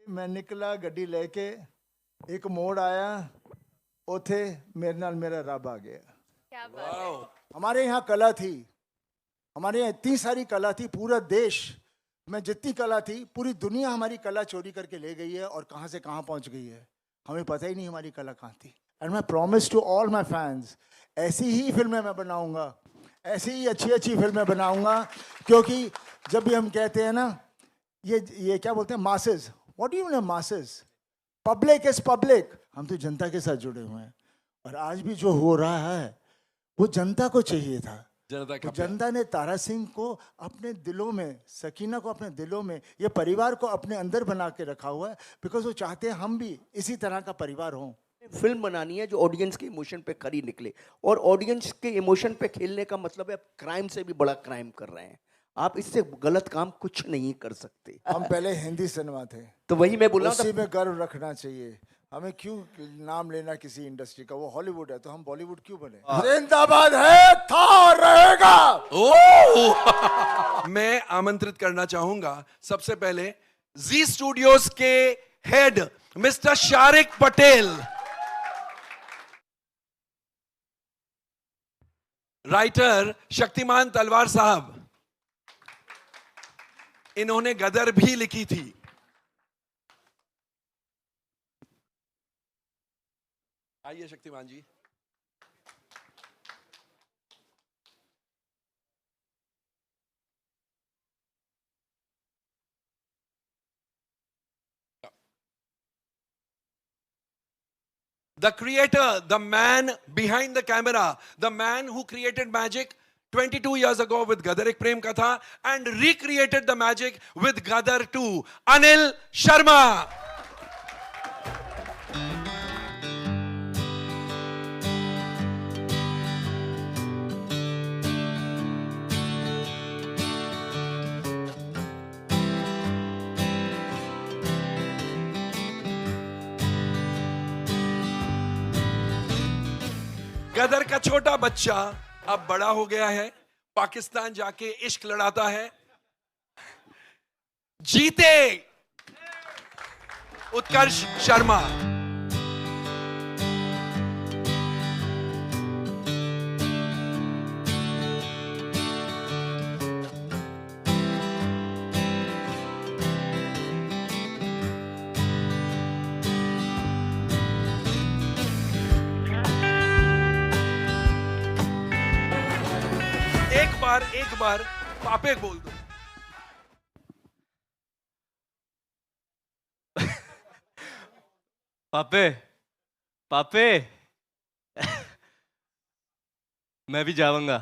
मैं निकला गड्डी लेके, एक मोड़ आया, उथे मेरे नाल मेरा रब आ गया। क्या बात है। हमारे यहाँ कला थी, हमारे यहाँ इतनी सारी कला थी, पूरा देश में जितनी कला थी, पूरी दुनिया हमारी कला चोरी करके ले गई है और कहाँ से कहाँ पहुँच गई है, हमें पता ही नहीं हमारी कला कहाँ थी। एंड मैं promise to all my fans, ऐसी ही फिल्में मैं बनाऊंगा, ऐसी ही अच्छी अच्छी फिल्में बनाऊंगा, क्योंकि जब भी हम कहते हैं ना, ये क्या बोलते हैं, masses, what do you mean masses, public is public, हम तो जनता के साथ जुड़े हुए हैं। और आज भी जो हो रहा है वो जनता को चाहिए था। जनता तो का प्यार। जनता ने तारा सिंह को अपने दिलों में, सकीना को अपने दिलों में, ये परिवार को अपने अंदर बना के रखा हुआ है, बिकॉज वो चाहते हैं हम भी इसी तरह का परिवार हों। फिल्म बनानी है जो ऑडियंस के इमोशन पे खरी निकले, और ऑडियंस के इमोशन पे खेलने का मतलब है आप क्राइम से भी बड़ा क्राइम कर रहे हैं। आप इससे गलत काम कुछ नहीं कर सकते। हम पहले हिंदी सिनेमा थे, तो वही मैं बोला उसी में गर्व रखना चाहिए। हमें क्यों नाम लेना किसी इंडस्ट्री का, वो हॉलीवुड है तो हम बॉलीवुड क्यों बने। जिंदाबाद है, था, रहेगा। ओह मैं आमंत्रित करना चाहूंगा सबसे पहले जी स्टूडियोज के head mister Shariq Patel, writer Shaktimaan तलवार साहब, इन्होंने गदर भी लिखी थी। आइए शक्तिमान जी। The creator, the man behind the camera, the man who created magic 22 years ago with Gadar Ek Prem Katha and recreated the magic with Gadar 2, Anil Sharma. गदर का छोटा बच्चा अब बड़ा हो गया है, पाकिस्तान जाके इश्क लड़ाता है। जीते उत्कर्ष शर्मा। एक बार पापे बोल दो। पापे, पापे, मैं भी जाऊंगा।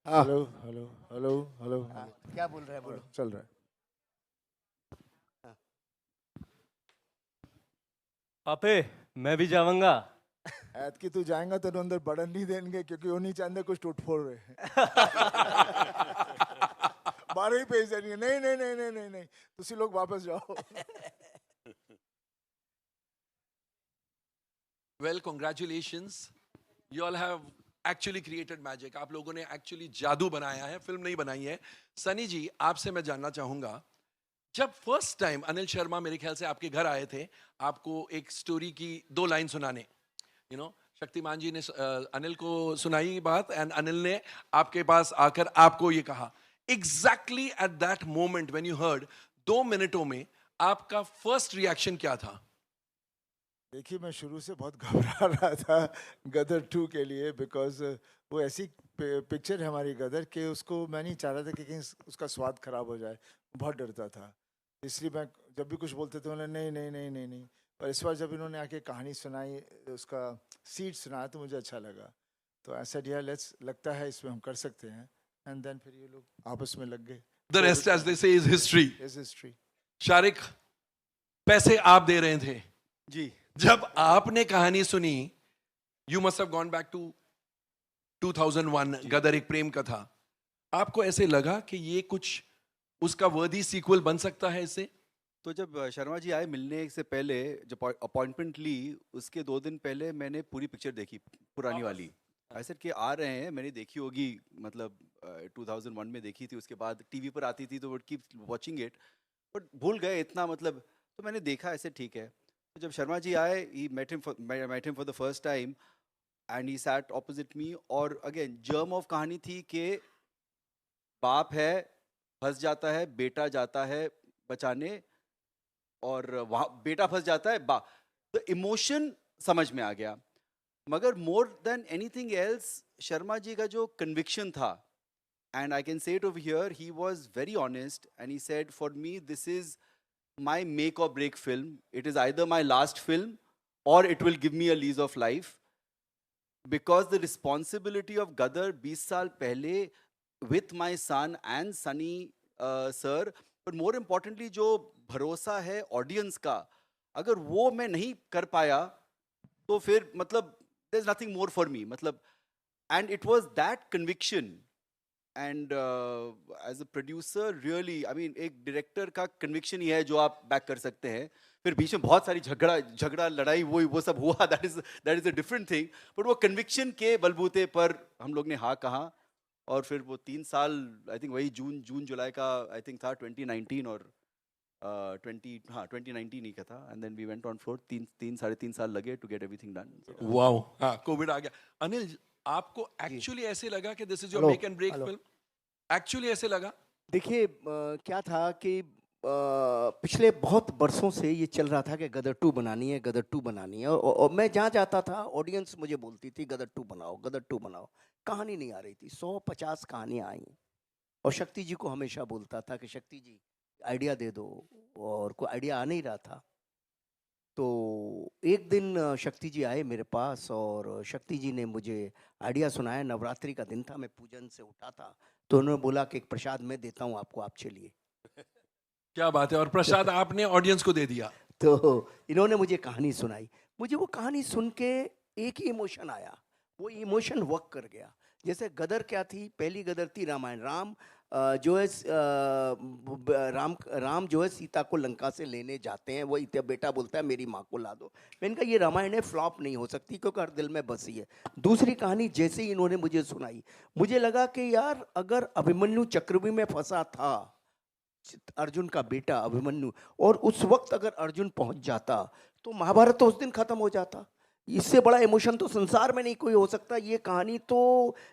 हेलो हेलो हेलो हेलो, क्या बोल रहे हैं, बोलो। चल रहा है। पापे, मैं भी जाऊंगा। ऐत की तू जाएगा तो अंदर बढ़न नहीं देंगे, क्योंकि वो नहीं चाहते कुछ टूट फोड़ रहे हैं। बारह ही पेज देंगे, नहीं नहीं नहीं नहीं नहीं नहीं, तुसी लोग वापस जाओ। Well, congratulations, you all have actually created magic. आप लोगों ने एक्चुअली जादू बनाया है, फिल्म नहीं बनाई है। सनी जी, आपसे मैं जानना चाहूंगा, जब फर्स्ट टाइम अनिल शर्मा मेरे ख्याल से आपके घर आए थे आपको एक स्टोरी की 2 लाइन सुनाने, शक्तिमान जी ने अनिल को सुनाई बात, एंड अनिल ने आपके पास आकर आपको ये कहा, exactly at that moment when you heard, 2 मिनटों में आपका फर्स्ट रिएक्शन क्या था? देखिए, मैं शुरू से बहुत घबरा रहा था गदर 2 के लिए, बिकॉज वो ऐसी पिक्चर है हमारी गदर के, उसको मैं नहीं चाह रहा था कि कहीं उसका स्वाद खराब हो जाए, बहुत डरता था। इसलिए मैं जब भी कुछ बोलते थे उन्होंने नहीं नहीं नहीं नहीं नहीं, पर इस बार जब इन्होंने आके कहानी सुनाई, उसका सीड सुनाया, तो मुझे अच्छा लगा। तो ऐसा दिया, लेट्स, लगता है इसमें हम कर सकते हैं, एंड देन फिर ये लोग आपस में लग गए। द रेस्ट एज दे से is history. Is history. Shariq, पैसे आप दे रहे थे जी। जब आपने कहानी सुनी, you must have gone back to 2001, Gadar Ek Prem कथा। आपको ऐसे लगा कि ये कुछ उसका वर्दी सीक्वल बन सकता है इससे? तो जब शर्मा जी आए मिलने से पहले, जब अपॉइंटमेंट ली, उसके 2 दिन पहले मैंने पूरी पिक्चर देखी, पुरानी वाली। ऐसे कि आ रहे हैं, मैंने देखी होगी, मतलब 2001 में देखी थी, उसके बाद टीवी पर आती थी तो would keep watching it, but भूल गए इतना, मतलब तो मैंने देखा ऐसे, ठीक है। तो जब शर्मा जी आए, he met him for the first time and he sat opposite me, और अगेन जर्म ऑफ कहानी थी कि बाप है, फंस जाता है, बेटा जाता है बचाने, और वहाँ बेटा फंस जाता है, बा द इमोशन समझ में आ गया। मगर more than anything else, Sharma ji का जो कन्विक्शन था, and I can say it over here, he was very honest and he said, for me this is my make और break film, it is either my last film और it will give me a lease of life, because the responsibility of Gadar 20 साल पहले with my son and Sunny sir, but more importantly जो भरोसा है audience का, अगर वो मैं नहीं कर पाया तो फिर मतलब there's nothing more for me, मतलब, and it was that conviction, and as a producer really, I mean, एक director का conviction ही है जो आप back कर सकते हैं। फिर बीच में बहुत सारी झगड़ा लड़ाई वो सब हुआ, that is a different thing, but वो conviction के बलबूते पर हम लोग ने हाँ कहा, और फिर वो 3 साल, आई थिंक वही जून जुलाई का आई थिंक था 2019, और 2019 ही का था, and then we went on floor, 3 साढ़े 3 साल लगे to get everything done. Wow, हाँ, कोविड आ गया। अनिल, आपको एक्चुअली ऐसे लगा कि this is your hello, make and break hello. Film? Actually ऐसे लगा? देखिए क्या था कि पिछले बहुत बरसों से ये चल रहा था कि गदर 2 बनानी है, गदर 2 बनानी है, और मैं जहाँ जाता था ऑडियंस मुझे बोलती थी गदर 2 बनाओ, गदर 2 बनाओ। कहानी नहीं आ रही थी, 150 कहानियाँ आई, और शक्ति जी को हमेशा बोलता था कि शक्ति जी आइडिया दे दो, और कोई आइडिया आ नहीं रहा था। तो एक दिन शक्ति जी आए मेरे पास, और शक्ति जी ने मुझे आइडिया सुनाया। नवरात्रि का दिन था, मैं पूजन से उठा था, तो उन्होंने बोला कि एक प्रसाद मैं देता हूँ आपको, आप चलिए। क्या बात है, और प्रसाद आपने ऑडियंस को दे दिया? तो इन्होंने मुझे कहानी सुनाई, मुझे वो कहानी सुन के एक ही इमोशन आया, वो इमोशन वर्क कर गया। जैसे गदर क्या थी, पहली गदर थी रामायण। राम जो है राम जो है सीता को लंका से लेने जाते हैं, वो बेटा बोलता है मेरी माँ को ला दो। मैंने कहा ये रामायण है, फ्लॉप नहीं हो सकती क्योंकि हर दिल में बसी है। दूसरी कहानी जैसे ही इन्होंने मुझे सुनाई, मुझे लगा कि यार अगर अभिमन्यु चक्रव्यूह में फंसा था, अर्जुन का बेटा अभिमन्यु, और उस वक्त अगर अर्जुन पहुंच जाता तो महाभारत तो उस दिन खत्म हो जाता। इससे बड़ा इमोशन तो संसार में नहीं कोई हो सकता। ये कहानी तो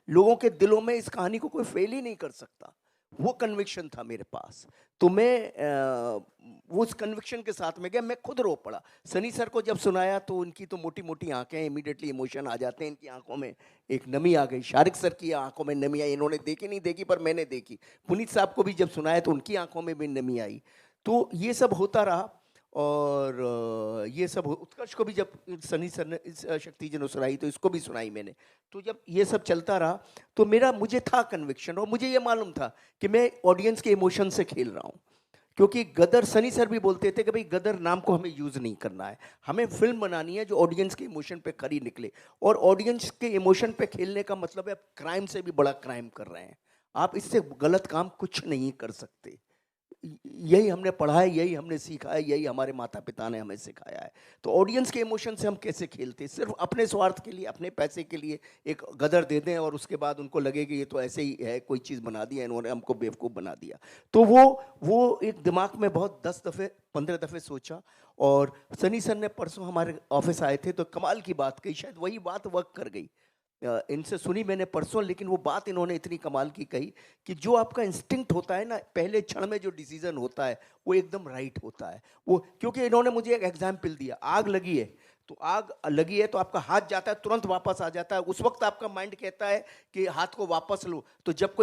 लोगों के दिलों में, इस कहानी को कोई फेल ही नहीं कर सकता। वो कन्विक्शन था मेरे पास, तो मैं वो उस कन्विक्शन के साथ में गया। मैं खुद रो पड़ा। सनी सर को जब सुनाया तो उनकी तो मोटी मोटी आंखें, इमीडिएटली इमोशन आ जाते हैं, इनकी आंखों में एक नमी आ गई। शारिक सर की आंखों में नमी आई, इन्होंने देखी नहीं देखी पर मैंने देखी। पुनीत साहब को भी जब सुनाया तो उनकी आंखों में भी नमी आई। तो ये सब होता रहा, और ये सब उत्कर्ष को भी जब सनी सर ने इस शक्ति जी ने सुनाई तो इसको भी सुनाई मैंने। तो जब ये सब चलता रहा तो मुझे था कन्विक्शन, और मुझे ये मालूम था कि मैं ऑडियंस के इमोशन से खेल रहा हूँ। क्योंकि गदर, सनी सर भी बोलते थे कि भाई गदर नाम को हमें यूज़ नहीं करना है, हमें फिल्म बनानी है जो ऑडियंस के इमोशन पे खरी निकले। और ऑडियंस के इमोशन पे खेलने का मतलब है आप क्राइम से भी बड़ा क्राइम कर रहे हैं। आप इससे गलत काम कुछ नहीं कर सकते। यही हमने पढ़ा है, यही हमने सीखा है, यही हमारे माता पिता ने हमें सिखाया है। तो ऑडियंस के इमोशन से हम कैसे खेलते, सिर्फ अपने स्वार्थ के लिए, अपने पैसे के लिए एक गदर दे दें और उसके बाद उनको लगे कि ये तो ऐसे ही है, कोई चीज़ बना दिया इन्होंने, हमको बेवकूफ़ बना दिया। तो वो एक दिमाग में बहुत 10 दफ़े 15 दफ़े सोचा। और सनी सर ने परसों हमारे ऑफिस आए थे तो कमाल की बात कही, शायद वही बात वर्क कर गई। इनसे सुनी मैंने परसों, लेकिन वो बात इन्होंने इतनी कमाल की कही कि जो आपका इंस्टिंक्ट होता है ना, पहले क्षण में जो डिसीजन होता है वो एकदम राइट होता है। वो क्योंकि इन्होंने मुझे एक एग्जाम्पल दिया, आग लगी है तो आग लगी है तो आपका हाथ जाता है, तुरंत वापस आ जाता है। उस वक्त आपका माइंड कहता है कि हाथ को वापस लो। तो जब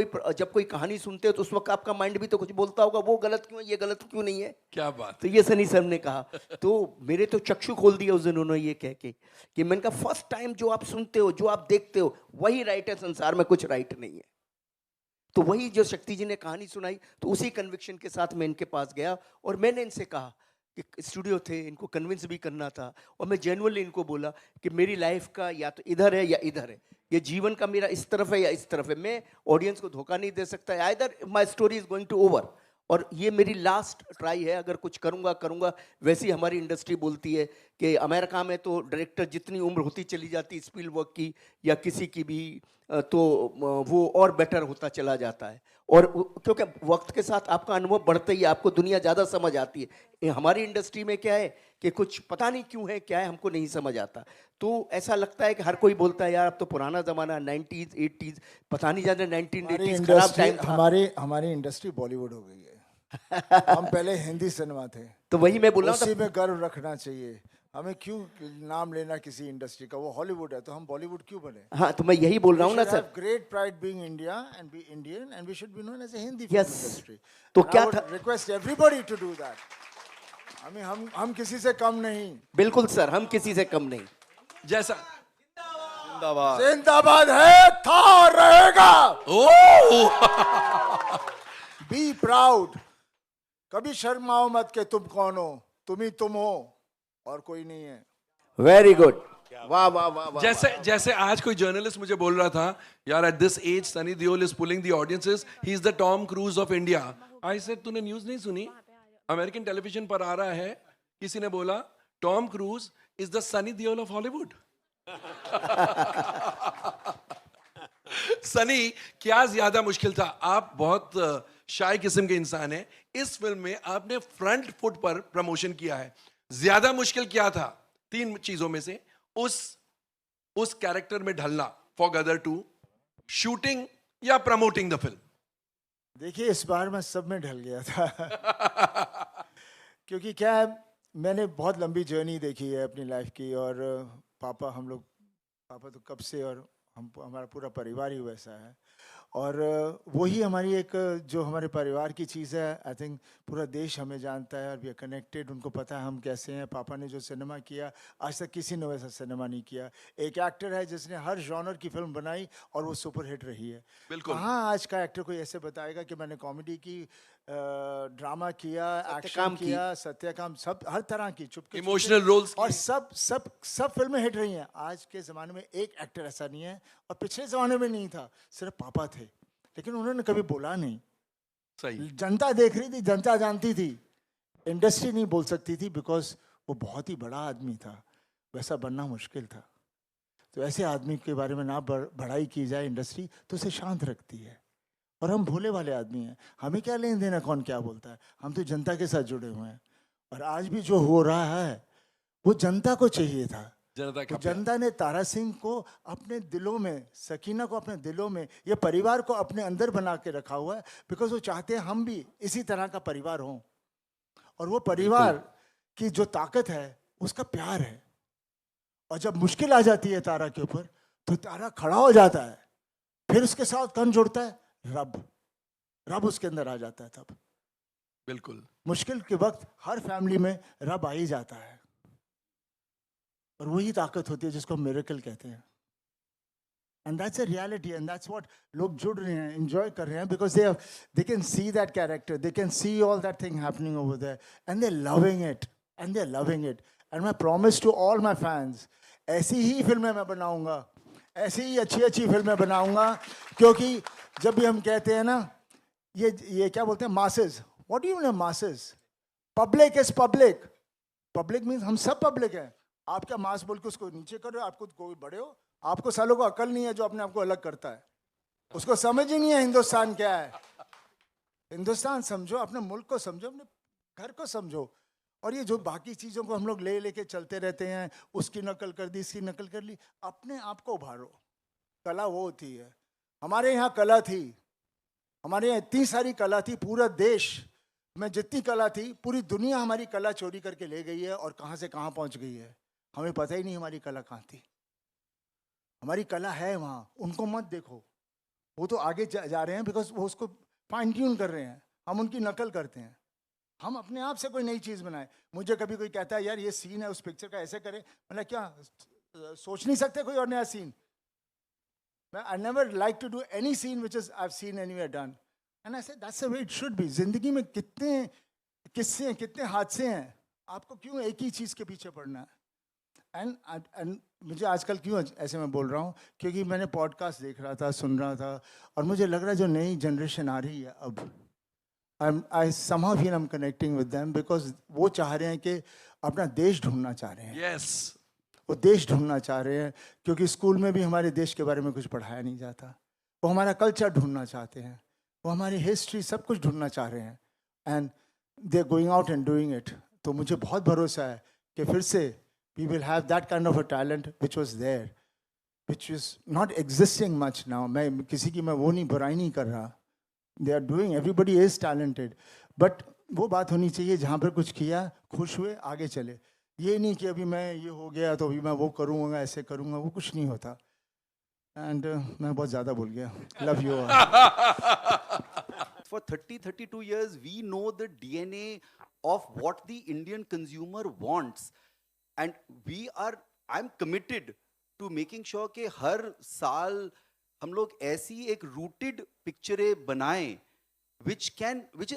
कोई कहानी सुनते हो तो उस वक्त आपका माइंड भी तो कुछ बोलता होगा, वो गलत क्यों है, ये गलत क्यों नहीं है। क्या बात। तो ये सनी सर ने कहा, तो मेरे तो चक्षु खोल दिया उस दिन उन्होंने ये कह के कि मैंने कहा फर्स्ट टाइम जो आप सुनते हो, जो आप देखते हो, वही राइट है, संसार में कुछ राइट नहीं है। तो वही जो शक्ति जी ने कहानी सुनाई, तो उसी कन्विक्शन के साथ मैं इनके पास गया और मैंने इनसे कहा कि स्टूडियो थे, इनको कन्विंस भी करना था, और मैं जेन्युइनली इनको बोला कि मेरी लाइफ का या तो इधर है या इधर है, ये जीवन का मेरा इस तरफ है या इस तरफ है। मैं ऑडियंस को धोखा नहीं दे सकता, either my story is going to over, और ये मेरी लास्ट ट्राई है, अगर कुछ करूँगा। वैसी हमारी इंडस्ट्री बोलती है कि अमेरिका में तो डायरेक्टर जितनी उम्र होती चली जाती स्पीलबर्ग की या किसी की भी तो वो और बेटर होता चला जाता है। और क्योंकि वक्त के साथ आपका अनुभव बढ़ता ही है, आपको दुनिया ज़्यादा समझ आती है। हमारी इंडस्ट्री में क्या है कि कुछ पता नहीं क्यों है, क्या है हमको नहीं समझ आता। तो ऐसा लगता है कि हर कोई बोलता है यार अब तो पुराना ज़माना 90s 80s, पता नहीं जाता 1980s खराब टाइम था। हमारी इंडस्ट्री बॉलीवुड हो गई है। हम पहले हिंदी सिनेमा थे, तो वही मैं बोल रहा उसी हूँ। में गर्व रखना चाहिए। हमें क्यों नाम लेना किसी इंडस्ट्री का? वो हॉलीवुड है तो हम बॉलीवुड क्यों बने? हाँ, तो मैं यही बोल रहा हूँ ना sir. Great pride being India and be Indian and we should be known as a Hindi Yes. Film industry. तो क्या था? Request everybody to do that. हमें हम किसी से कम नहीं। बिल्कुल सर, हम किसी से कम नहीं। जैसा जिंदाबाद। जिंदाबाद है, था और रहेगा। Oh be proud. कभी शर्माओ मत के तुम कौन हो, तुम ही तुम हो और कोई नहीं है। वेरी गुड, वाह वाह वाह वाह। जैसे जैसे आज कोई जर्नलिस्ट मुझे बोल रहा था, यार at this age Sunny Deol is pulling the audiences, he is the Tom Cruise of India. I said तूने न्यूज़ नहीं सुनी? अमेरिकन टेलीविजन पर आ रहा है, किसी ने बोला Tom cruise is the Sunny Deol of Hollywood. Sunny, क्या ज्यादा मुश्किल था? आप बहुत शाय किस्म के इंसान हैं, इस फिल्म में आपने फ्रंट फुट पर प्रमोशन किया है। ज्यादा मुश्किल क्या था 3 चीजों में से? उस कैरेक्टर में ढलना फॉर गदर 2, शूटिंग या प्रमोटिंग द फिल्म? देखिए इस बार मैं सब में ढल गया था। क्योंकि क्या है, मैंने बहुत लंबी जर्नी देखी है अपनी लाइफ की। और पापा तो कब से, और हमारा पूरा परिवार ही वैसा है। और वही हमारी एक जो हमारे परिवार की चीज़ है। आई थिंक पूरा देश हमें जानता है और वी आर कनेक्टेड। उनको पता है हम कैसे हैं। पापा ने जो सिनेमा किया, आज तक किसी ने वैसा सिनेमा नहीं किया। एक एक्टर है जिसने हर जॉनर की फिल्म बनाई और वो सुपर हिट रही है। बिल्कुल। कहाँ आज का एक्टर कोई ऐसे बताएगा कि मैंने कॉमेडी की, ड्रामा किया, एक्शन सत्यकाम की। किया, सत्यकाम, सब हर तरह की, चुपके इमोशनल रोल्स और सब फिल्में हिट रही हैं। आज के ज़माने में एक एक्टर ऐसा नहीं है, और पिछले ज़माने में नहीं था, सिर्फ पापा थे। लेकिन उन्होंने कभी बोला नहीं। सही। जनता देख रही थी, जनता जानती थी, इंडस्ट्री नहीं बोल सकती थी, बिकॉज वो बहुत ही बड़ा आदमी था। वैसा बनना मुश्किल था। तो ऐसे आदमी के बारे में ना बढ़ाई की जाए इंडस्ट्री, तो उसे शांत रखती है। और हम भोले वाले आदमी हैं, हमें क्या लेन देना कौन क्या बोलता है। हम तो जनता के साथ जुड़े हुए हैं। और आज भी जो हो रहा है वो जनता को चाहिए था। जनता तो का प्यार। जनता ने तारा सिंह को अपने दिलों में, सकीना को अपने दिलों में, ये परिवार को अपने अंदर बना के रखा हुआ है। बिकॉज वो चाहते हैं हम भी इसी तरह का परिवार हों। और वो परिवार की जो ताकत है उसका प्यार है। और जब मुश्किल आ जाती है तारा के ऊपर, तो तारा खड़ा हो जाता है। फिर उसके साथ कौन जुड़ता है? रब उसके अंदर आ जाता है। तब बिल्कुल। मुश्किल के वक्त हर फैमिली में रब आ ही जाता है। और वही ताकत होती है जिसको हम मिरेकल कहते हैं। And that's a reality, and that's what लोग जुड़ रहे हैं, एंजॉय कर रहे हैं, because they can see that character, they can see all that thing happening over there, and they are loving it. And मैं promise to all my fans, ऐसी ही फिल्में मैं बनाऊंगा, ऐसी ही अच्छी फिल्में बनाऊंगा। क्योंकि जब भी हम कहते हैं ना, ये क्या बोलते हैं, masses, what do you mean masses? Public is public. Public means हम सब पब्लिक हैं। आप क्या मास बोल के उसको नीचे कर रहे हो? आपको कोई बड़े हो? आपको सालों को अकल नहीं है जो अपने आप को अलग करता है। उसको समझ ही नहीं है हिंदुस्तान क्या है। हिंदुस्तान समझो, अपने मुल्क को समझो, अपने घर को समझो। और ये जो बाकी चीज़ों को हम लोग लेके चलते रहते हैं, उसकी नकल कर दी, इसकी नकल कर ली, अपने आप को उभारो। कला वो होती है। हमारे यहाँ कला थी, हमारे यहाँ इतनी सारी कला थी, पूरा देश में जितनी कला थी, पूरी दुनिया हमारी कला चोरी करके ले गई है और कहाँ से कहाँ पहुँच गई है। हमें पता ही नहीं हमारी कला कहाँ थी। हमारी कला है वहाँ, उनको मत देखो। वो तो आगे जा रहे हैं बिकॉज वो उसको फाइन ट्यून कर रहे हैं, हम उनकी नकल करते हैं। हम अपने आप से कोई नई चीज़ बनाए। मुझे कभी कोई कहता है यार ये सीन है उस पिक्चर का, ऐसे करें, मतलब क्या सोच नहीं सकते कोई और नया scene? I never like to do any scene which is I've seen anywhere done. And I said that's the way it should be. जिंदगी में कितने किस्से हैं, कितने हादसे हैं, आपको क्यों एक ही चीज़ के पीछे पड़ना है? एंड मुझे आजकल क्यों ऐसे मैं बोल रहा हूँ, क्योंकि मैंने पॉडकास्ट देख रहा था, सुन रहा था, और मुझे लग रहा है जो नई जनरेशन आ रही है अब, I somehow feel I'm connecting with them because वो चाह रहे हैं कि अपना देश ढूंढना चाह रहे हैं। Yes. वो देश ढूंढना चाह रहे हैं क्योंकि स्कूल में भी हमारे देश के बारे में कुछ पढ़ाया नहीं जाता। वो हमारा कल्चर ढूंढना चाहते हैं, वो हमारी हिस्ट्री सब कुछ ढूंढना चाह रहे हैं, and they are going out and doing it. तो मुझे बहुत भरोसा है कि फिर से we will have that kind of a talent which was there, which is not existing much now. मैं किसी की मैं वो नहीं बुराई नहीं कर रहा, they are doing, everybody is talented, but वो बात होनी चाहिए जहाँ पर कुछ किया, खुश हुए, आगे चले। ये नहीं कि अभी मैं ये हो गया तो अभी मैं वो करूँगा, ऐसे करूँगा, वो कुछ नहीं होता। एंड मैं बहुत ज़्यादा बोल गया। Love you. For 32 years, we know the DNA of what the Indian consumer wants. And I'm committed to making sure कि हर साल हम लोग ऐसी एक rooted picture बनाएं which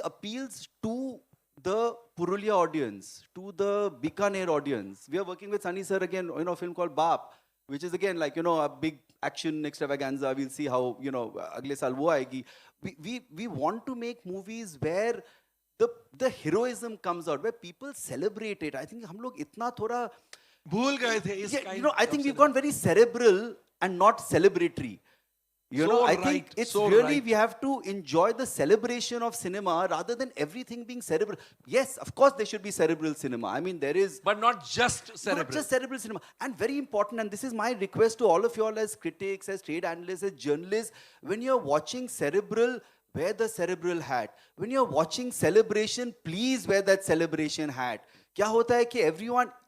appeals to the Purulia audience, to the Bikaner audience. We are working with Sunny sir again, a film called Baap, which is again like, a big action extravaganza. We'll see how, agle saal wo aayegi. We want to make movies where the heroism comes out, where people celebrate it. I think hum log itna thoda भूल गए थे इस yeah, kind I of think we've cinema. gone very cerebral and not celebratory. So I think right, it's so really, right. we have to enjoy the celebration of cinema rather than everything being cerebral. Yes, of course, there should be cerebral cinema. I mean, there is. But not just Not cerebral. just cerebral cinema. And very important, and this is my request to all of you all as critics, as trade analysts, as journalists, when you're watching cerebral, wear the cerebral hat. When you're watching celebration, please wear that celebration hat. क्या होता है कि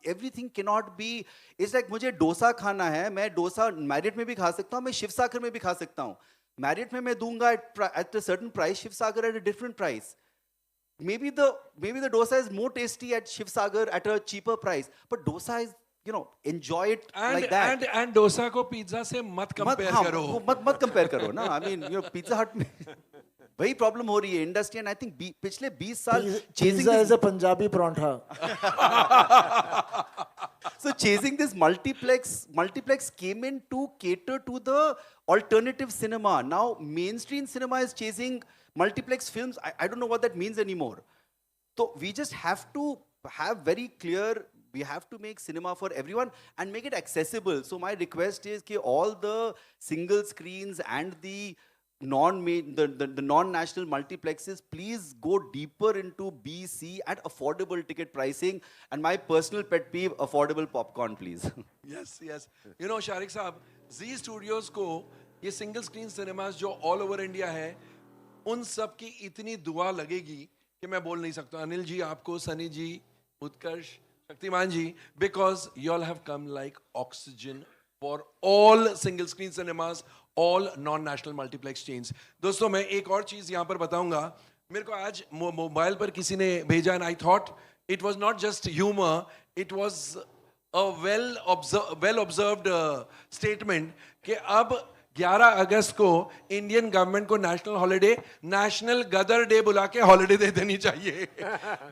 everything cannot be, it's like मुझे डोसा खाना है, मैं dosa Marriott में भी खा सकता हूँ, मैं शिवसागर में भी खा सकता हूँ. मैरियट में मैं दूंगा at a certain price, Shivsagar at a different price. Maybe the dosa is more tasty at Shivsagar at a cheaper price, but dosa is, enjoy it like that. And dosa को पिज्जा से मत कंपेयर हाँ, करो. वो मत कंपेयर करो ना. I mean, pizza हट में वही प्रॉब्लम हो रही है इंडस्ट्री, एंड आई थिंक पिछले 20 साल pizza is a Punjabi paratha. So chasing this multiplex came in to cater to the alternative cinema. Now mainstream cinema is chasing multiplex films. I don't know what that means anymore. So we just have to have very clear, we have to make cinema for everyone and make it accessible. So my request is that all the single screens and the non-national multiplexes, please go deeper into B, C at affordable ticket pricing. And my personal pet peeve, affordable popcorn, please. Yes. Shariq साहब, Z Studios को ये single screen cinemas जो all over India है, उन सब की इतनी दुआ लगेगी कि मैं बोल नहीं सकता. अनिल जी, आपको, सनी जी, उत्कर्ष, शक्तिमान जी, because you all have come like oxygen for all single screen cinemas, all non-national multiplex chains. दोस्तों, मैं एक और चीज यहाँ पर बताऊंगा. मेरे को आज मोबाइल पर किसी ने भेजा, and I thought it was not just humor, it was a well observed statement कि अब 11 अगस्त को इंडियन गवर्नमेंट को national holiday, national Gadar day बुला के हॉलिडे दे देनी चाहिए.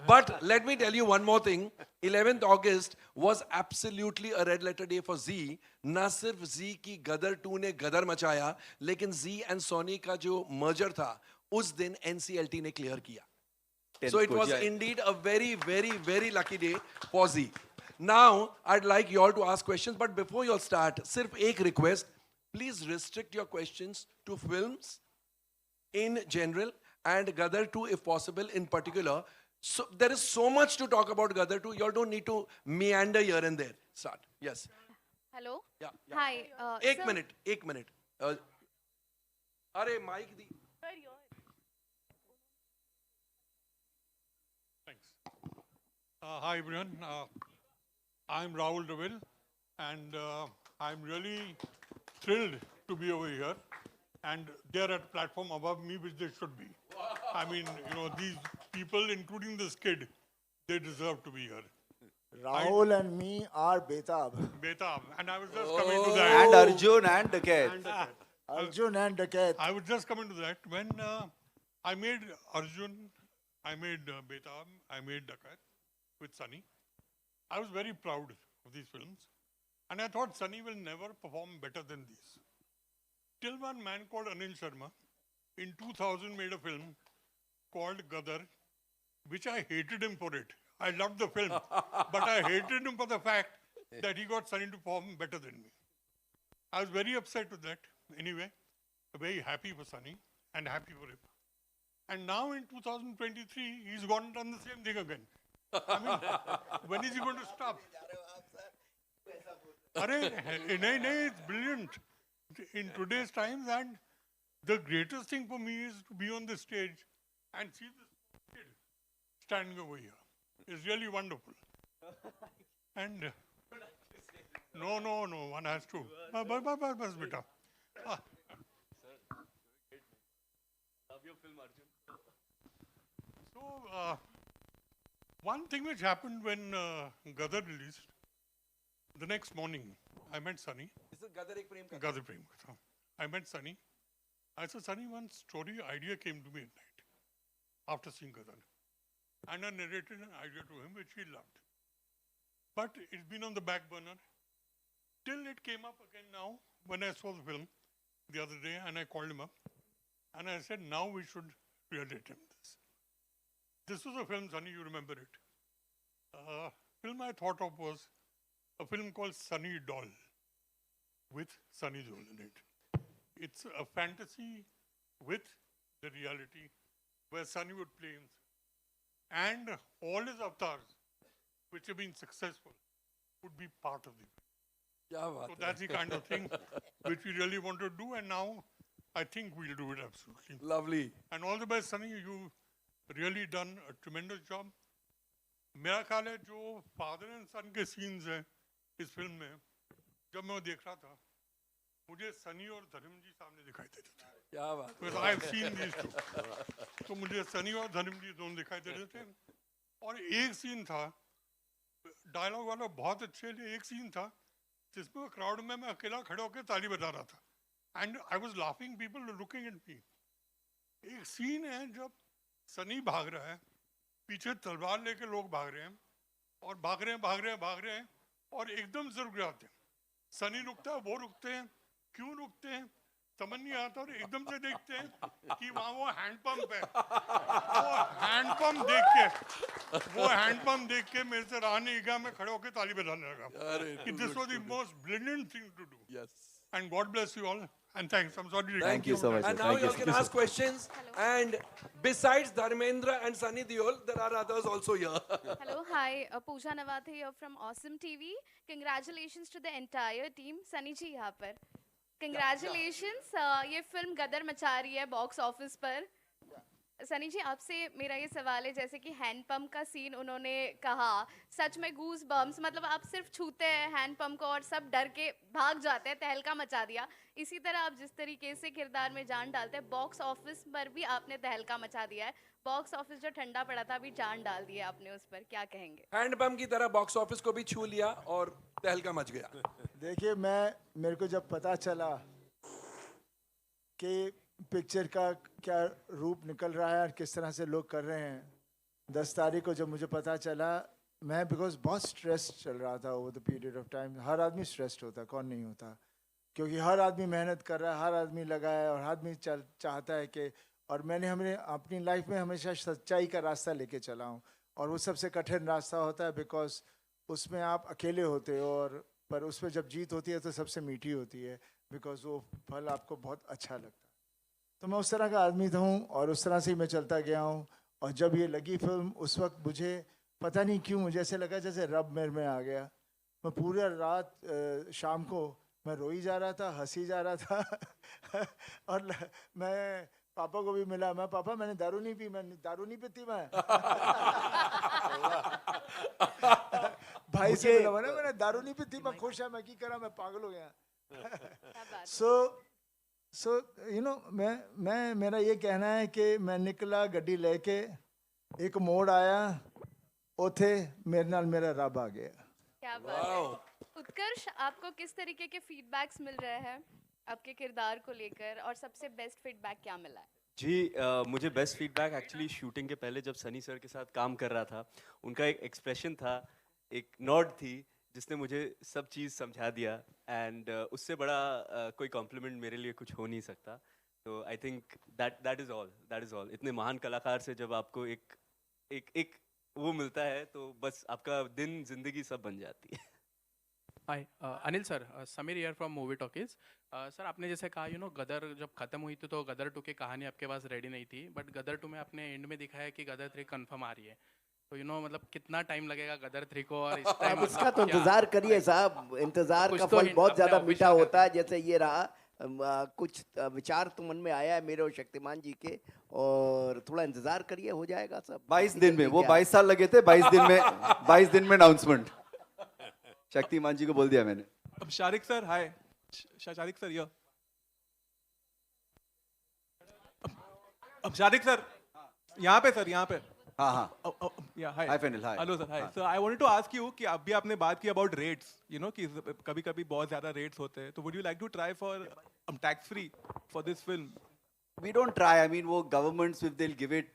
But let me tell you one more thing, 11th August was absolutely a red letter day for जी. ना सिर्फ जी की गदर 2 ने गदर मचाया, लेकिन जी एंड सोनी का जो मर्जर था उस दिन एनसीएलटी ने क्लियर किया. So it was indeed a very, very, very lucky day for Z. Now, I'd like you all to ask questions, but before you all start, sirf ek request, please restrict your questions to films in general and Gadar 2 if possible in particular. So there is so much to talk about Gadar 2, you all don't need to meander here and there. Start. Yes. Hello. Yeah. Hi. Ek sir, minute. Are mic di. Thanks. Hi everyone. I'm Rahul Deville, and I'm really thrilled to be over here. And they're at platform above me, which they should be. I mean, these people, including this kid, they deserve to be here. Rahul and me are Betab. Betab, and I was just coming to that. And Arjun and Dakat. Arjun and Dakat. I was just coming to that when I made Arjun, I made Betab, I made Dakat with Sunny. I was very proud of these films, and I thought Sunny will never perform better than these. Till one man called Anil Sharma in 2000 made a film called Gadar, which I hated him for it. I loved the film, but I hated him for the fact that he got Sunny to perform better than me. I was very upset with that. Anyway, very happy for Sunny and happy for him. And now in 2023, he's gone and done the same thing again. I mean, when is he going to stop? It's brilliant in today's times, and the greatest thing for me is to be on the stage and see this kid standing over here. It's really wonderful. And no, one has to. Bas beta. Ah. Love your film, Arjun. So, one thing which happened when Gadar released, the next morning, I met Sunny. This is Gadar Ek Prem Katha. Gadar Prem Katha. I met Sunny. I said, Sunny, one story idea came to me at night after seeing Gadar. And I narrated an idea to him which he loved. But it's been on the back burner till it came up again now when I saw the film the other day, and I called him up and I said, now we should really attempt this. This was a film, Sunny, you remember it. Film I thought of was a film called Sunny Doll with Sunny Deol in it. It's a fantasy with the reality where Sunny would play himself. And all his avatars, which have been successful, would be part of the film. क्या बात So है? that's the kind of thing which we really want to do, and now I think we'll do it absolutely. Lovely. And all the best, Sunny. You've really done a tremendous job. मेरा ख्याल है जो father and सन के scenes हैं इस film में, जब मैं वो देख रहा था, मुझे सनी और धर्म जी सामने दिखाई देते थे. क्या बात है? Because I've seen these two. तो मुझे सनी और धर्म जी दोनों दिखाई दे रहे थे. और एक सीन था, डायलॉग वाला बहुत अच्छे लिए एक सीन था जिसमें क्राउड में मैं अकेला खड़े होकर ताली बजा रहा था. And I was laughing, people looking at me. एक सीन है जब सनी भाग रहा है, पीछे तलवार लेके लोग भाग रहे हैं और भाग रहे हैं और एकदम से रुक जाते हैं. सनी रुकता है, वो रुकते हैं. क्यों रुकते हैं समझ नहीं आता, और एकदम से देखते हैं कि वहाँ वो हैंडपंप है. वो हैंडपंप देख के मेरे से रहा नहीं गया, मैं खड़े होकर ताली बजाने लगा. कि this was the most brilliant thing to do. Yes. And God bless you all. And thanks. I'm sorry. Thank you so much. And now you all can ask questions. And besides Dharmendra and Sunny Deol, there are others also here. Hello, hi, Pooja Nawathe here from Awesome TV. Congratulations to the entire team. Sunny ji यहाँ पर. Congratulations. ये film गदर मचा रही है box office पर. सनी जी आपसे मेरा ये सवाल है, जैसे कि हैंड पंप का सीन उन्होंने कहा, सच में गूज बम्स, मतलब आप सिर्फ छूते हैं हैंड पंप को और सब डर के भाग जाते हैं, तहलका मचा दिया. इसी तरह आप जिस तरीके से किरदार में जान डालते हैं, बॉक्स ऑफिस पर भी आपने तहलका मचा दिया है. बॉक्स ऑफिस जो ठंडा पड़ा था अभी जान डाल दी है आपने उस पर, क्या कहेंगे? हैंडपंप की तरह बॉक्स ऑफिस को भी छू लिया और तहलका मच गया. देखिए, मेरे को जब पता चला कि पिक्चर का क्या रूप निकल रहा है और किस तरह से लोग कर रहे हैं, 10 तारीख को जब मुझे पता चला, मैं बिकॉज बहुत स्ट्रेस चल रहा था over the period of time. हर आदमी स्ट्रेस्ड होता है, कौन नहीं होता, क्योंकि हर आदमी मेहनत कर रहा है, हर आदमी लगा है और हर आदमी चाहता है कि, और मैंने अपनी लाइफ में हमेशा सच्चाई का रास्ता लेके चला हूँ, और वो सबसे कठिन रास्ता होता है बिकॉज उसमें आप अकेले होते हो, और पर उसमें जब जीत होती है तो सबसे मीठी होती है, बिकॉज वो फल आपको बहुत अच्छा लगता है. तो मैं उस तरह का आदमी था हूँ और उस तरह से ही मैं चलता गया हूँ. और जब ये लगी फिल्म, उस वक्त मुझे पता नहीं क्यों मुझे ऐसे लगा जैसे रब मेरे में आ गया. मैं पूरा रात शाम को मैं रोई जा रहा था, हंसी जा रहा था और मैं पापा को भी मिला. मैं पापा मैंने दारू नहीं पी, मैंने दारू नहीं पीती मैं. भाई से मिला, मैंने दारू नहीं पीती, मैं खुश है, मैं की करा, मैं पागल हो गया. सो यू नो, मैं मेरा ये कहना है कि मैं निकला गड्डी लेके, एक मोड़ आया, उथे मेरे नाल मेरा रब आ गया. क्या बात है. उत्कर्ष, आपको किस तरीके के फीडबैक्स मिल रहे हैं आपके किरदार को लेकर, और सबसे बेस्ट फीडबैक क्या मिला है? जी, मुझे बेस्ट फीडबैक एक्चुअली शूटिंग के पहले जब सनी सर के साथ काम कर रहा था, उनका एक एक्सप्रेशन था, एक नॉड थी, जिसने मुझे सब चीज़ समझा दिया. एंड उससे बड़ा कोई कॉम्प्लीमेंट मेरे लिए कुछ हो नहीं सकता. तो I think that is all. इतने महान कलाकार से जब आपको एक वो मिलता है तो बस आपका दिन जिंदगी सब बन जाती है। Hi Anil sir, Sameer here from movie talkies. Sir आपने जैसे कहा गदर जब खत्म हुई थी तो गदर 2 की कहानी आपके पास रेडी नहीं थी, बट गदर 2 में आपने एंड में दिखाया कि गदर 3 कंफर्म आ रही है। तो मतलब कितना टाइम लगेगा गदर 3 को, और इस टाइम अब इसका तो इंतजार करिए साहब, इंतजार कुछ का तो फल hint बहुत अपने ज्यादा official मीठा कर होता है, जैसे ये रहा। कुछ विचार तो मन में आया है मेरे और शक्तिमान जी के, और थोड़ा इंतजार करिए, हो जाएगा सब। 22 इतनी दिन में, जल्दी वो क्या? 22 साल लगे थे, 22 दिन में 22 दिन में अनाउंसमेंट। शक्तिमान जी को बोल दिया मैंने। अब शारिक सर, हाय शारिक सर, यो अब शारिक सर यहाँ पे, सर यहाँ पे। हाँ हाँ, या हाय हाय फैनिल, हाय। हेलो सर, हाय हाँ। Sir. I wanted to ask you कि अभी आपने बात की अबाउट रेट्स, कि कभी कभी बहुत ज्यादा रेट्स होते हैं, तो would you like to try for tax free for this film? We don't try. I mean, वो governments if they'll give it,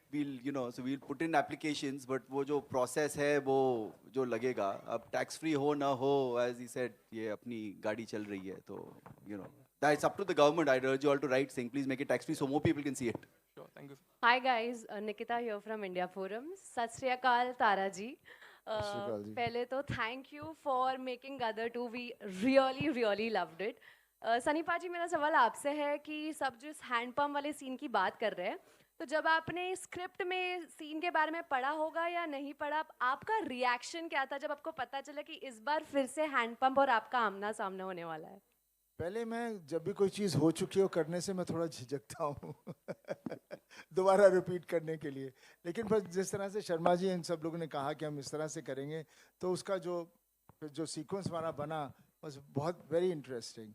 so we'll put in applications. But वो जो process है, वो जो लगेगा, अब tax free हो ना हो, as he said, ये अपनी गाड़ी चल रही है, तो that's up to the government. I urge you all to write saying, please make it tax free so more people can see it. Sure, thank you. Hi guys, Nikita here from India Forum. Sat Sri Akal Tara ji. Sri Akal ji. पहले तो thank you for making Gadar 2. We really loved it. Sunny पाजी, मेरा सवाल आपसे है कि सब जो इस हैंडपम्प वाले सीन की बात कर रहे हैं, तो जब आपने स्क्रिप्ट में सीन के बारे में पढ़ा होगा या नहीं पढ़ा, आपका रिएक्शन क्या था जब आपको पता चला कि इस बार फिर से हैंडपम्प और आपका आमना सामना होने वाला है? पहले मैं जब भी कोई चीज़ हो चुकी हो करने से मैं थोड़ा झिझकता हूँ दोबारा रिपीट करने के लिए। लेकिन फिर जिस तरह से शर्मा जी इन सब लोगों ने कहा कि हम इस तरह से करेंगे, तो उसका जो सीक्वेंस हमारा बना was बहुत वेरी इंटरेस्टिंग।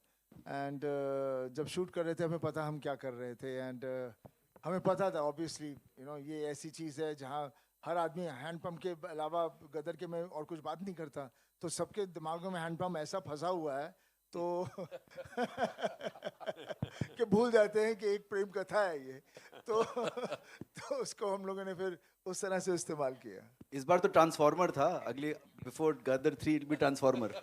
एंड जब शूट कर रहे थे हमें पता हम क्या कर रहे थे, एंड हमें पता था ऑब्वियसली ये ऐसी चीज़ है जहाँ हर आदमी हैंडपम्प के अलावा गदर के में और कुछ बात नहीं करता, तो सबके दिमागों में हैंडपम्प ऐसा फंसा हुआ है तो कि भूल जाते हैं कि एक प्रेम कथा है ये, तो उसको हम लोगों ने फिर उस तरह से इस्तेमाल किया। इस बार तो ट्रांसफॉर्मर था, अगले before Gadar 3 it be transformer.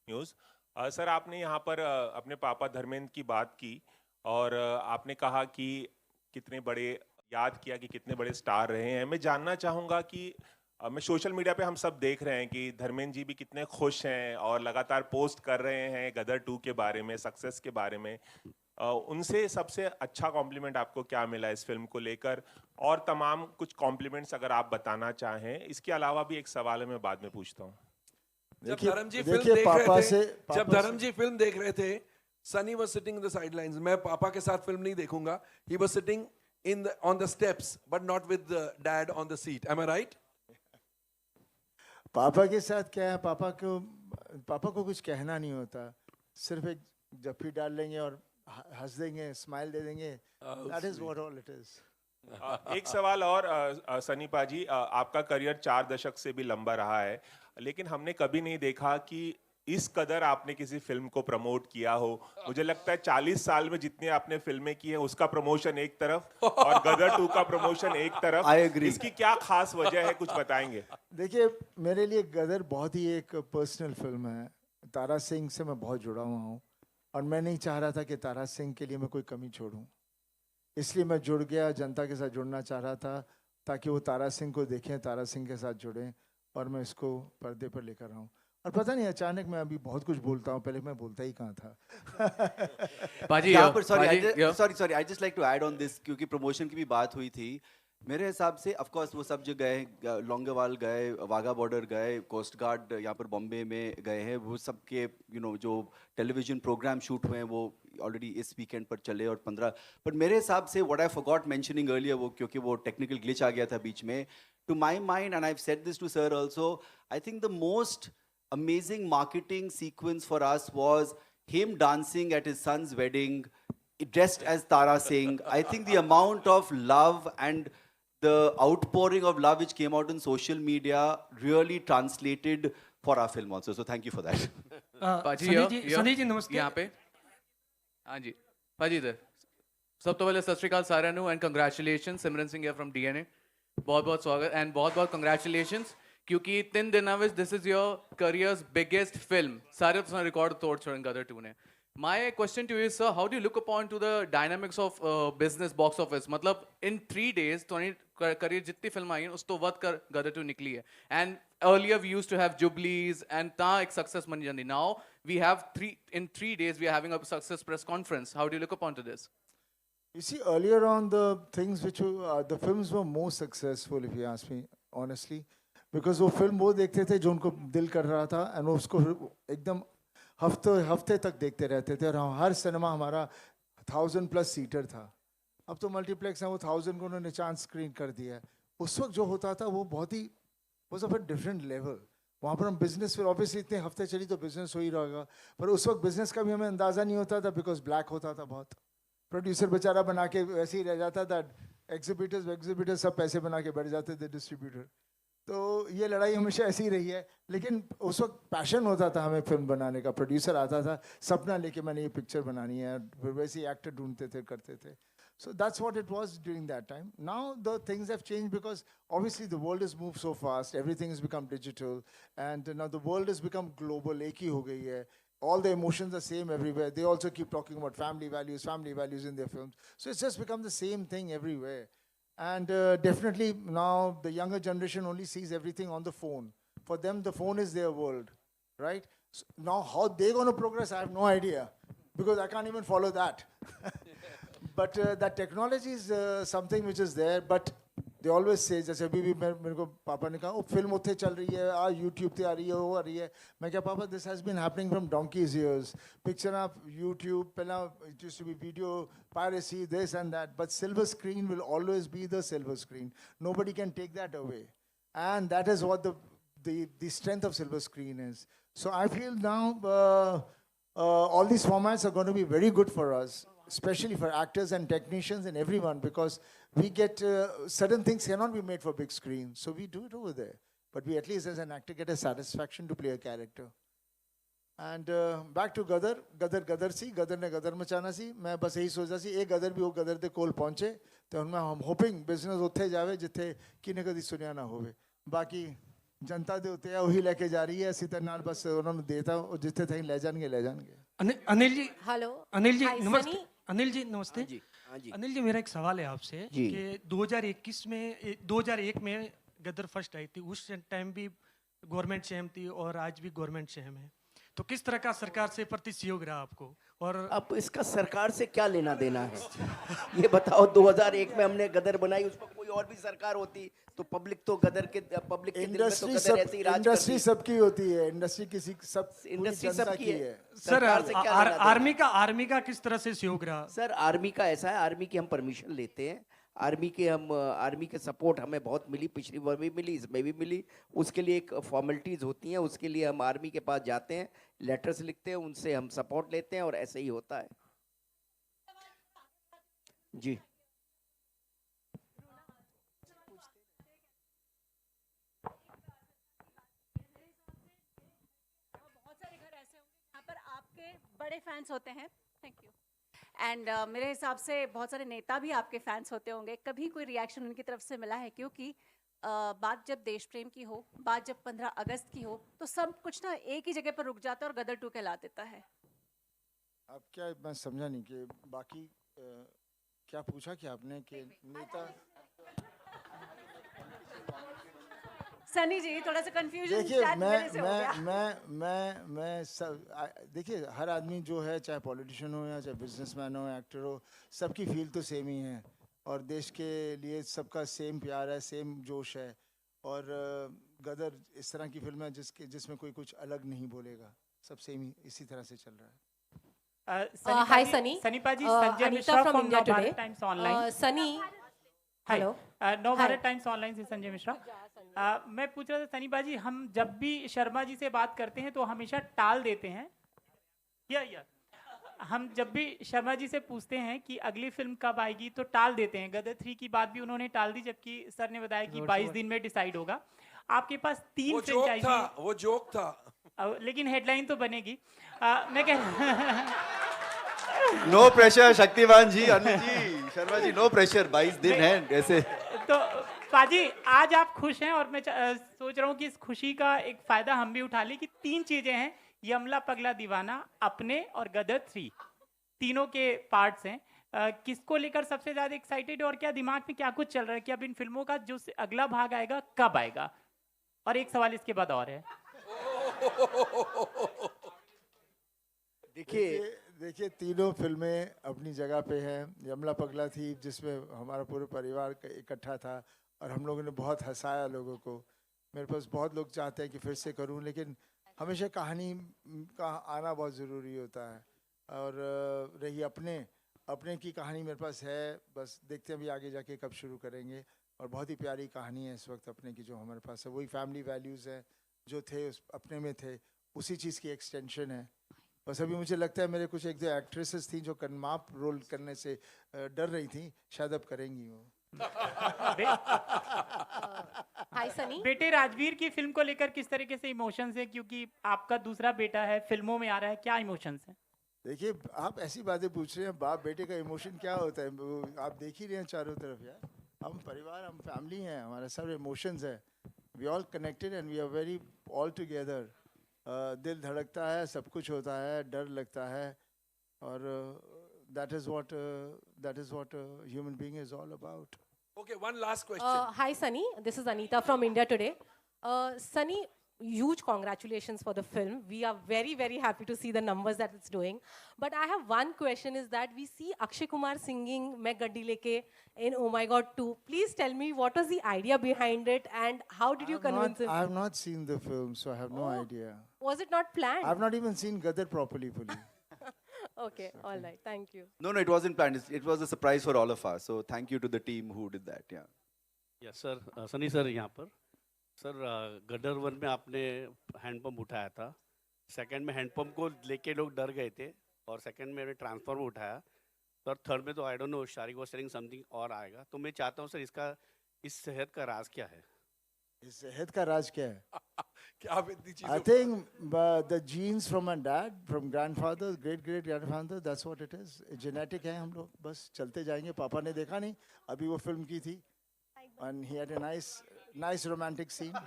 News sir, आपने यहाँ पर अपने पापा धर्मेंद्र की बात की, और आपने कहा कि कितने बड़े, याद किया कि कितने बड़े स्टार रहे हैं। मैं जानना चाहूँगा कि मैं सोशल मीडिया पे हम सब देख रहे हैं कि धर्मेंद्र जी भी कितने खुश हैं और लगातार पोस्ट कर रहे हैं गदर 2 के बारे में, सक्सेस के बारे में। उनसे सबसे अच्छा कॉम्प्लीमेंट आपको क्या मिला इस फिल्म को लेकर, और तमाम कुछ कॉम्प्लीमेंट्स अगर आप बताना चाहें। इसके अलावा भी एक सवाल है, मैं बाद में पूछता हूँ। जब धर्म जी फिल्म देखिए देख पापा रहे से थे, जब धर्म जी फिल्म देख रहे थे, Sunny was sitting in the sidelines. मैं पापा के साथ फिल्म नहीं देखूंगा, he was sitting in on the steps but not with dad on the seat. Am I right? पापा के साथ क्या है, पापा को कुछ कहना नहीं होता, सिर्फ एक जफ्फी डाल लेंगे और हंस देंगे, स्माइल दे देंगे। That is what all it is. एक सवाल और सनी पाजी, आपका करियर 4 दशक से भी लंबा रहा है, लेकिन हमने कभी नहीं देखा कि इस कदर आपने किसी फिल्म को प्रमोट किया हो। मुझे लगता है 40 साल में जितनी आपने फिल्में की हैं उसका प्रमोशन एक तरफ और गदर 2 का प्रमोशन एक तरफ। I agree. इसकी क्या खास वजह है, कुछ बताएंगे? देखिए, मेरे लिए गदर बहुत ही एक पर्सनल फिल्म है। तारा सिंह से मैं बहुत जुड़ा हुआ हूँ और मैं नहीं चाह रहा था कि तारा सिंह के लिए मैं कोई कमी छोड़ूं, इसलिए मैं जुड़ गया, जनता के साथ जुड़ना चाह रहा था ताकि वो तारा सिंह को देखें, तारा सिंह के साथ जुड़ें और मैं इसको पर्दे पर लेकर आऊँ। और पता नहीं अचानक मैं अभी बहुत कुछ बोलता हूँ, पहले मैं बोलता ही कहाँ था। पाजी, यहाँ पर पाजी, sorry I just like to add on this, क्योंकि प्रमोशन की भी बात हुई थी। मेरे हिसाब से ऑफ कोर्स वो सब जगह गए, लौंगेवाल गए, वाघा बॉर्डर गए, कोस्ट गार्ड यहाँ पर बॉम्बे में गए हैं, वो सब के जो टेलीविजन प्रोग्राम शूट हुए हैं वो ऑलरेडी इस वीकेंड पर चले और 15। पर मेरे हिसाब से what I forgot mentioning earlier, वो क्योंकि वो टेक्निकल ग्लिच आ गया था बीच में, to my mind and I have said this to sir also, I think the most amazing marketing sequence for us was him dancing at his son's wedding dressed as Tara Singh. I think the amount of love and the outpouring of love which came out on social media really translated for our film also. So thank you for that. पाजी, सनी जी नमस्ते। यहाँ पे हाँ जी, पाजी इधर। सब तो पहले सत श्री अकाल साਰਿਆਂ ਨੂੰ एंड कंग्रेचुलेशन। सिमरन सिंह है फ्रॉम डीएनए, बहुत बहुत स्वागत एंड बहुत बहुत कंग्रेचुलेशंस, क्योंकि 3 दिनों में this is your career's biggest film, सारे तुम रिकॉर्ड तोड़ छोड़ गदर 2 ने। My question to you sir, how do you look upon to the dynamics of business box office? मतलब इन 3 days करियर जितनी फिल्म आई हैं उस तो वध कर गदर 2 निकली है. And earlier we used to have jubilees and ता एक success बन जाती. Now we have 3 days we are having a success press conference. How do you look upon to this? You see, earlier on, the things which the films were more successful, if you ask me honestly, because वो film वो देखते थे जो उनको दिल कर रहा था, and वो उसको एकदम हफ्ते तक देखते रहते थे, और हर सिनेमा हमारा 1000+ सीटर था. अब तो मल्टीप्लेक्स है, वो 1000 को उन्होंने चांस स्क्रीन कर दिया है. उस वक्त जो होता था वो बहुत ही was of a different level. वहाँ पर हम बिजनेस, फिर ऑब्वियसली इतने हफ्ते चली तो बिजनेस हो ही रहेगा, पर उस वक्त बिजनेस का भी हमें अंदाज़ा नहीं होता था, बिकॉज ब्लैक होता था बहुत. प्रोड्यूसर बेचारा बना के वैसे ही रह जाता था, एग्जिबिटर्स सब पैसे बना के बैठ जाते थे, डिस्ट्रीब्यूटर. तो ये लड़ाई हमेशा ऐसी ही रही है. लेकिन उस वक्त पैशन होता था हमें फिल्म बनाने का. प्रोड्यूसर आता था सपना लेके, मैंने ये पिक्चर बनानी है, फिर वैसे ही एक्टर ढूंढते थे, करते थे. So that's what it was during that time. Now the things have changed because obviously the world has moved so fast. Everything has become digital, and now the world has become global. एक ही हो गई है. All the emotions are same everywhere. They also keep talking about family values in their films. So it's just become the same thing everywhere. And definitely now the younger generation only sees everything on the phone. For them, the phone is their world, right? So now how they're going to progress, I have no idea, because I can't even follow that. But that technology is something which is there, but they always say, जैसे अभी भी मेरे को पापा ने कहा, वो film उत्थे चल रही है, आज YouTube पे आ रही है, वो आ रही है. मैं क्या, पापा, this has been happening from donkey's years. Picture of YouTube, पहला it used to be video piracy, this and that, but silver screen will always be the silver screen. Nobody can take that away, and that is what the strength of silver screen is. So I feel now all these formats are going to be very good for us, especially for actors and technicians and everyone, because we get certain things cannot be made for big screens, so we do it over there. But we at least as an actor get a satisfaction to play a character. And back to Gadar. Gadar ने गदर मचाना सी. मैं बस यही सोचा सी एक गदर भी वो गदर दे कोल पहुंचे तो उनमें हम होपिंग बिजनेस उत्थे जावे जिथे किने कदी सुनिया ना होवे. बाकी जनता दे उत्ते वही लेके जा रही है, इसी तरह बस उन्होंने देता जिथे थे ले जाएंगे. अनिल जी, हेलो. अनिल जी Hi, नमस्ते. Sunny. अनिल जी नमस्ते. हाँ जी. अनिल जी, मेरा एक सवाल है आपसे कि 2001 में गदर फर्स्ट आई थी. उस टाइम भी गवर्नमेंट सेम थी और आज भी गवर्नमेंट सेम है, तो किस तरह का सरकार से प्रति सहयोग रहा आपको? और अब इसका सरकार से क्या लेना देना है? ये बताओ, 2001 में हमने गदर बनाई, उस पर कोई और भी सरकार होती तो पब्लिक तो गदर के पब्लिक के दिल में तो गदर ऐसे ही राज करती. इंडस्ट्री सबकी होती है, इंडस्ट्री किसी सब इंडस्ट्री सबकी है. सर, सरकार से क्या लेना देना? आर्मी का किस तरह से सहयोग रहा? सर, आर्मी का ऐसा है, आर्मी की हम परमिशन लेते हैं. आर्मी के सपोर्ट हमें बहुत मिली, पिछली बार भी मिली, इसमें भी मिली. उसके लिए एक फॉर्मेलिटीज़ होती हैं, उसके लिए हम आर्मी के पास जाते हैं, लेटर्स लिखते हैं, उनसे हम सपोर्ट लेते हैं और ऐसे ही होता है. जी. बहुत सारे घर ऐसे होंगे जहाँ पर आपके बड़े फैंस होते हैं. Thank you. एंड मेरे हिसाब से बहुत सारे नेता भी आपके फैंस होते होंगे. कभी कोई रिएक्शन उनकी तरफ से मिला है? क्योंकि बात जब देश प्रेम की हो, बात जब 15 अगस्त की हो, तो सब कुछ ना एक ही जगह पर रुक जाता है और गदर 2 कहला देता है. अब क्या, मैं समझा नहीं कि बाकी क्या पूछा कि आपने कि नेता. सनी जी, थोड़ा सा कंफ्यूजन. देखिए, मैं देखिए, हर आदमी जो है, चाहे पॉलिटिशियन हो या चाहे बिजनेसमैन हो, एक्टर हो, सबकी फील तो सेम ही है और देश के लिए सबका सेम प्यार है, सेम जोश है. और गदर इस तरह की फिल्म है जिसमें कोई कुछ अलग नहीं बोलेगा, सब सेम ही इसी तरह से चल रहा है. Hi, Sunny. Sanipaji, Anita Sanjay Mishra from from India Navbharat Today. Times Online. Sunny. Hi. Hello. Navbharat Hi. Times Online से संजय मिश्रा. मैं पूछ रहा था सनीपाजी, हम जब भी शर्मा जी से बात करते हैं तो हमेशा टाल देते हैं. या हम जब भी शर्मा जी से पूछते हैं कि अगली फिल्म कब आएगी तो टाल देते हैं. गदर 3 की बात भी उन्होंने टाल दी, जबकि सर ने बताया कि 22 दिन में डिसाइड होगा. आपके पास 3 फ्रेंचाइजी. वो जोक था. लेकिन हेडलाइन तो बनेगी. मैं कह नो प्रेशर शक्तिमान जी, अनिल जी, शर्मा जी, नो प्रेशर. 22 दिन है ऐसे. तो पाजी, आज आप खुश हैं और मैं सोच रहा हूँ कि इस खुशी का एक फायदा हम भी उठा लें कि 3 चीजें हैं, यमला पगला दीवाना, अपने और गदर 3, तीनों के पार्ट्स हैं. किसको लेकर सबसे ज़्यादा एक्साइटेड, और क्या दिमाग में क्या कुछ चल रहा है कि अब इन फिल्मों का जो अगला भाग आएगा कब आएगा? और एक सवाल इसके बाद और है। देखिए तीनों फिल्में अपनी जगह पे हैं। यमला पगला थी जिसमें हमारा पूरा परिवार इकट्ठा था और हम लोगों ने बहुत हंसाया लोगों को। मेरे पास बहुत लोग चाहते हैं कि फिर से करूं, लेकिन हमेशा कहानी का आना बहुत ज़रूरी होता है। और रही अपने की कहानी मेरे पास है, बस देखते हैं अभी आगे जाके कब शुरू करेंगे। और बहुत ही प्यारी कहानी है इस वक्त अपने की जो हमारे पास है, वही फैमिली वैल्यूज़ हैं जो थे उस अपने में थे, उसी चीज़ की एक्सटेंशन है। बस अभी मुझे लगता है मेरे कुछ एक दो एक्ट्रेसेस थी जो कन्माप रोल करने से डर रही थी, शायद अब करेंगी वो। हाय सनी, बेटे राजवीर की फिल्म को लेकर किस तरीके से इमोशंस है, क्योंकि आपका दूसरा बेटा है, फिल्मों में आ रहा है, क्या इमोशंस है? देखिए आप ऐसी बातें पूछ रहे हैं, बाप बेटे का इमोशन क्या होता है, आप देख ही रहे हैं चारों तरफ यार। हम परिवार, हम फैमिली हैं, हमारे सब इमोशंस है। We all connected and we are very all together. दिल धड़कता है, सब कुछ होता है, डर लगता है, और that is what human being is all about. Okay, one last question. Hi Sunny, this is Anita from India Today. Sunny, huge congratulations for the film. We are very, very happy to see the numbers that it's doing. But I have one question, is that we see Akshay Kumar singing Main Gaddi Leke in Oh My God 2. Please tell me what was the idea behind it and how did you convince him? I have not seen the film, so I have no idea. Was it not planned? I have not even seen Gadar properly fully. Okay, all right, thank you. No, it wasn't planned. It was a surprise for all of us. So thank you to the team who did that. Yeah. Yes, sir. Sunny sir यहाँ पर sir गदर 1 में आपने handpump उठाया था, second में handpump को लेके लोग डर गए थे, और सेकंड में ट्रांसफॉर्मर उठाया, और थर्ड में तो I don't know, Shariq was selling something और आएगा। तो मैं चाहता हूँ सर इसका इस सेहत का राज क्या है? इस सेहत का राज क्या है? क्या आप इतनी चीज़ों I think the genes from my dad, from grandfather, great grandfather, that's what it is. Genetic है, हम लोग बस चलते जाएंगे। पापा ने देखा नहीं, अभी वो फिल्म की थी, and he had a nice romantic scene.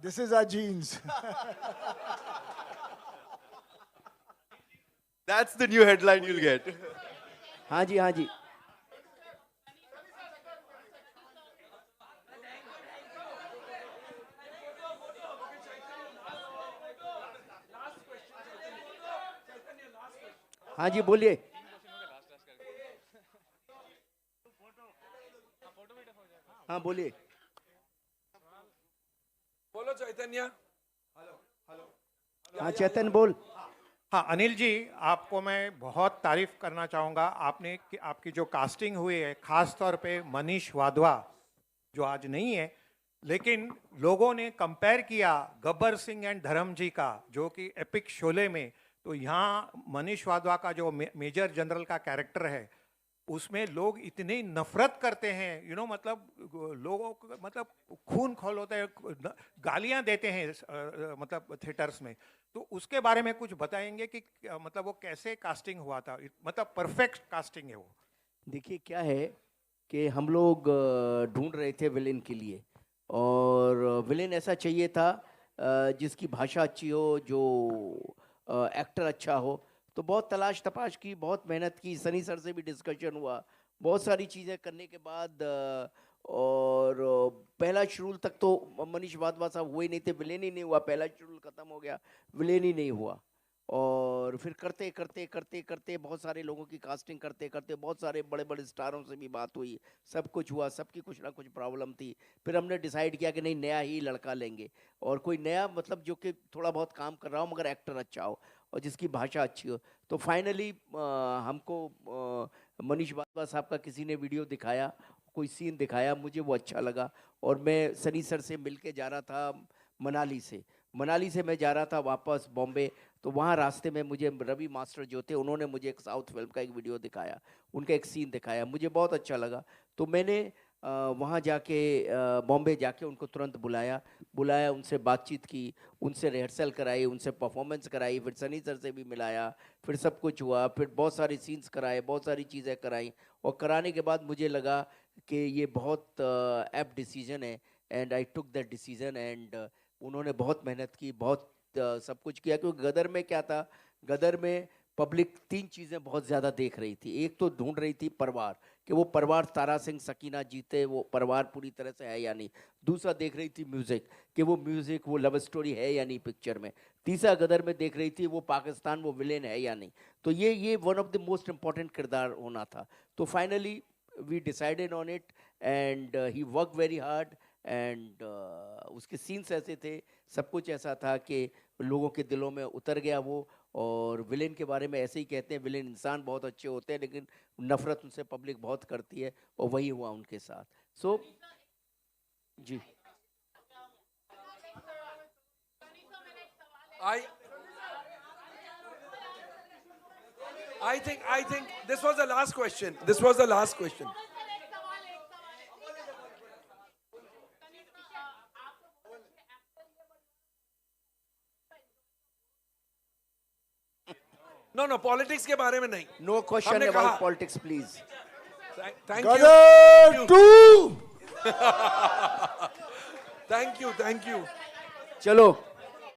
This is our genes. That's the new headline you'll get. हाँ जी, हाँ जी। हाँ जी, बोलिए। हाँ बोलिए। बोलो चैतन्य। हाँ चेतन बोल। हाँ अनिल जी, आपको मैं बहुत तारीफ करना चाहूँगा। आपकी जो कास्टिंग हुई है, खास तौर पे मनीष वाधवा जो आज नहीं है, लेकिन लोगों ने कंपेयर किया गब्बर सिंह एंड धर्म जी का, जो कि एपिक शोले में, तो यहाँ मनीष वाधवा का जो मेजर जनरल का कैरेक्टर है, उसमें लोग इतनी नफरत करते हैं, मतलब लोगों को मतलब खून खौल होता है, गालियां देते हैं मतलब थिएटर्स में। तो उसके बारे में कुछ बताएंगे कि मतलब वो कैसे कास्टिंग हुआ था, मतलब परफेक्ट कास्टिंग है वो? देखिए क्या है कि हम लोग ढूंढ रहे थे विलेन के लिए, और विलेन ऐसा चाहिए था जिसकी भाषा अच्छी हो, जो एक्टर अच्छा हो। तो बहुत तलाश तपाश की, बहुत मेहनत की, सनी सर से भी डिस्कशन हुआ, बहुत सारी चीज़ें करने के बाद, और पहला शेड्यूल तक तो मनीष वाधवा साहब हुए नहीं थे, विलेन ही नहीं हुआ, पहला शेड्यूल ख़त्म हो गया, विलेन ही नहीं हुआ। और फिर करते करते करते करते बहुत सारे लोगों की कास्टिंग करते करते, बहुत सारे बड़े बड़े स्टारों से भी बात हुई, सब कुछ हुआ, सबकी कुछ ना कुछ प्रॉब्लम थी। फिर हमने डिसाइड किया कि नहीं, नया ही लड़का लेंगे, और कोई नया मतलब जो कि थोड़ा बहुत काम कर रहा हो मगर एक्टर अच्छा हो और जिसकी भाषा अच्छी हो। तो फाइनली हमको मनीष वाधवा साहब का किसी ने वीडियो दिखाया, कोई सीन दिखाया, मुझे वो अच्छा लगा, और मैं सनी सर से मिल के जा रहा था मनाली से मैं जा रहा था वापस बॉम्बे। तो वहाँ रास्ते में मुझे रवि मास्टर जो थे, उन्होंने मुझे एक साउथ फिल्म का एक वीडियो दिखाया, उनका एक सीन दिखाया, मुझे बहुत अच्छा लगा। तो मैंने वहाँ जाके बॉम्बे जाके उनको तुरंत बुलाया, उनसे बातचीत की, उनसे रिहर्सल कराई, उनसे परफॉर्मेंस कराई, फिर सनी सर से भी मिलाया, फिर सब कुछ हुआ, फिर बहुत सारे सीन्स कराए, बहुत सारी चीज़ें कराई, और कराने के बाद मुझे लगा कि ये बहुत एप्ट डिसीजन है, and I took that decision. And उन्होंने बहुत मेहनत की, बहुत सब कुछ किया, क्योंकि गदर में क्या था, गदर में पब्लिक 3 चीज़ें बहुत ज़्यादा देख रही थी। एक तो ढूंढ रही थी परिवार, कि वो परिवार तारा सिंह सकीना जीते, वो परिवार पूरी तरह से है या नहीं। दूसरा देख रही थी म्यूज़िक, कि वो म्यूज़िक, वो लव स्टोरी है या नहीं पिक्चर में। तीसरा गदर में देख रही थी वो पाकिस्तान, वो विलेन है या नहीं। तो ये one of the most important किरदार होना था। तो finally we decided on it and he work very hard and उसके सीन्स ऐसे थे, सब कुछ ऐसा था कि लोगों के दिलों में उतर गया वो। और विलेन के बारे में ऐसे ही कहते हैं, विलेन इंसान बहुत अच्छे होते हैं लेकिन नफरत उनसे पब्लिक बहुत करती है, और वही हुआ उनके साथ। सो जी, I think this was the last question. This was the last question. No, politics के बारे में नहीं. नो क्वेश्चन हमने अबाउट कहा- पॉलिटिक्स प्लीज। Thank गदर you. 2 Thank you. चलो